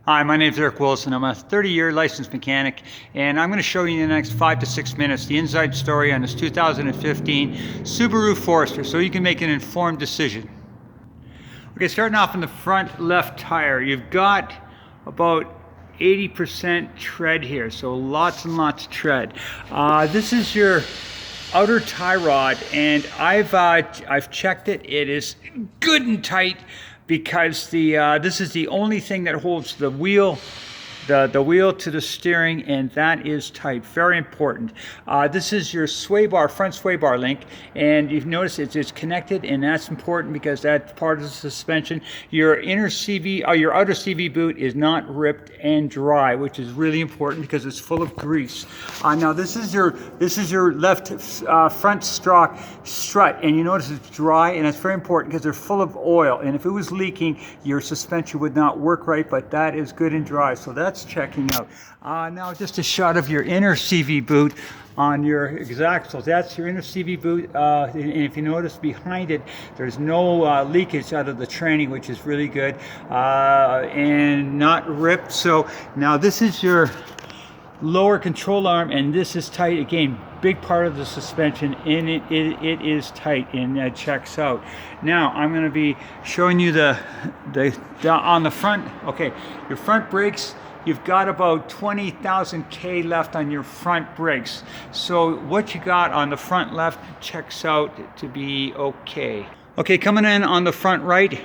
Hi, my name is Eric Wilson. I'm a 30-year licensed mechanic, and I'm going to show you in the next 5 to 6 minutes the inside story on this 2015 Subaru Forester so you can make an informed decision. Okay, starting off in the front left tire, you've got about 80% tread here, so lots and lots of tread. This is your outer tie rod, and I've checked it. It is good and tight, because this is the only thing that holds the wheel, the wheel to the steering, and that is tight. Very important. This is your sway bar, front sway bar link, and you've noticed it's connected, and that's important because that's part of the suspension. Your inner CV, your outer CV boot is not ripped and dry, which is really important because it's full of grease. Now this is your left front strut, and you notice it's dry, and it's very important because they're full of oil, and if it was leaking, your suspension would not work right, but that is good and dry, so that's checking out. Now just a shot of your inner CV boot on your axles. That's your inner CV boot, and if you notice behind it, there's no leakage out of the tranny, which is really good, and not ripped. So now this is your lower control arm, and this is tight again. Big part of the suspension, and it is tight, and that checks out. Now I'm going to be showing you the on the front. Okay, your front brakes. You've got about 20,000 K left on your front brakes. So what you got on the front left checks out to be okay. Okay, coming in on the front right.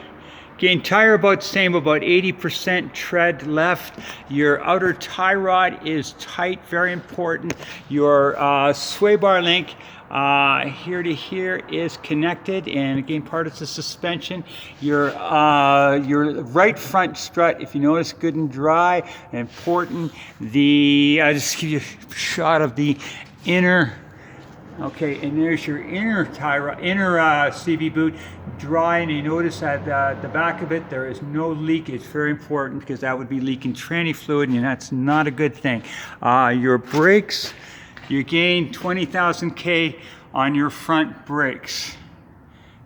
Again, tire about the same, about 80% tread left. Your outer tie rod is tight, very important. Your sway bar link here to here is connected, and again, part of the suspension. Your right front strut, if you notice, good and dry, important. I'll just give you a shot of the inner. Okay, and there's your inner CV boot, dry, and you notice at the back of it there is no leak. It's very important because that would be leaking tranny fluid, and that's not a good thing. Your brakes, you gain 20,000 K on your front brakes.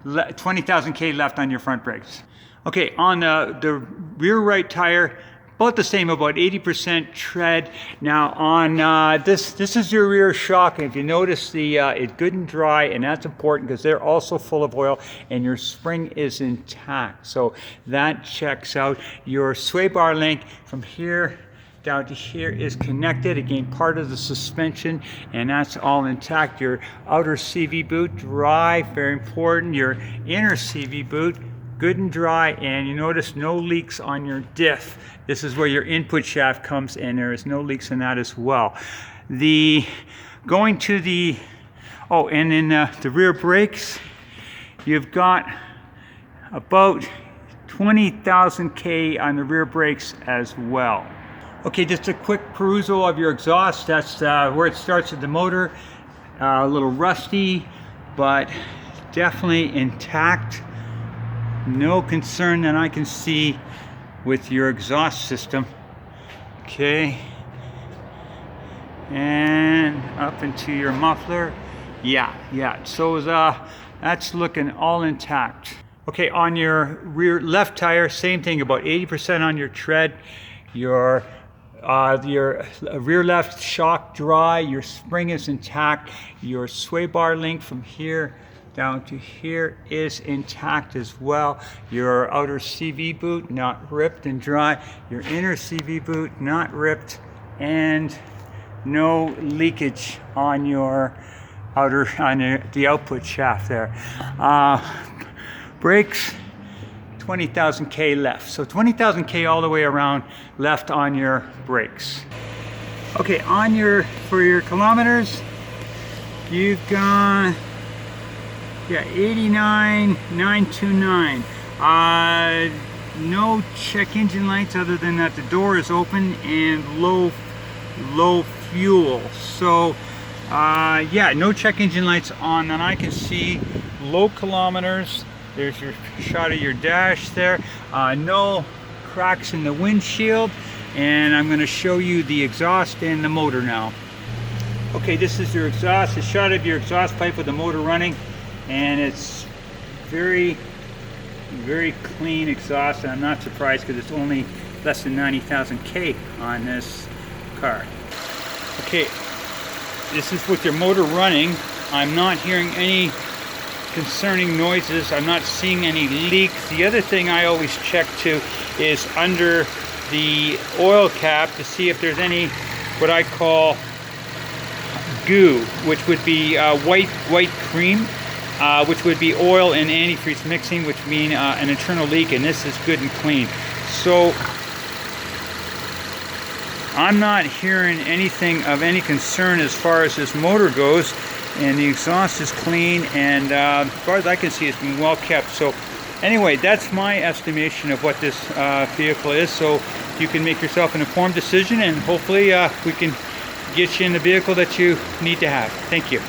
20,000 K left on your front brakes. Okay, on the rear right tire, about the same, about 80% tread. Now on this is your rear shock, and if you notice it's good and dry, and that's important because they're also full of oil, and your spring is intact, so that checks out. Your sway bar link from here down to here is connected, again part of the suspension, and that's all intact. Your outer CV boot dry, very important. Your inner CV boot good and dry, and you notice no leaks on your diff. This is where your input shaft comes, and there is no leaks in that as well. Going to the and in the rear brakes, you've got about 20,000 K on the rear brakes as well. Okay, just a quick perusal of your exhaust. That's where it starts with the motor. A little rusty, but definitely intact. No concern that I can see with your exhaust system. Okay, and up into your muffler. Yeah, so that's looking all intact. Okay, on your rear left tire, same thing, about 80% on your tread. Your rear left shock dry, your spring is intact, your sway bar link from here down to here is intact as well. Your outer CV boot not ripped and dry, your inner CV boot not ripped, and no leakage on your the output shaft there. Brakes, 20,000 K left, so 20,000 K all the way around left on your brakes. Okay, for your kilometers, you've got 89,929. No check engine lights other than that the door is open, and low fuel. So no check engine lights on that I can see. Low kilometers. There's your shot of your dash there. No cracks in the windshield, and I'm going to show you the exhaust and the motor now. Okay, this is your exhaust. A shot of your exhaust pipe with the motor running, and it's very clean exhaust, and I'm not surprised because it's only less than 90,000 K on this car. Okay, this is with your motor running. I'm not hearing any concerning noises. I'm not seeing any leaks. The other thing I always check too is under the oil cap to see if there's any what I call goo, which would be white cream, which would be oil and antifreeze mixing, which mean an internal leak, and this is good and clean. So I'm not hearing anything of any concern as far as this motor goes, and the exhaust is clean, and as far as I can see, it's been well kept. So anyway, that's my estimation of what this vehicle is, so you can make yourself an informed decision, and hopefully we can get you in the vehicle that you need to have. Thank you.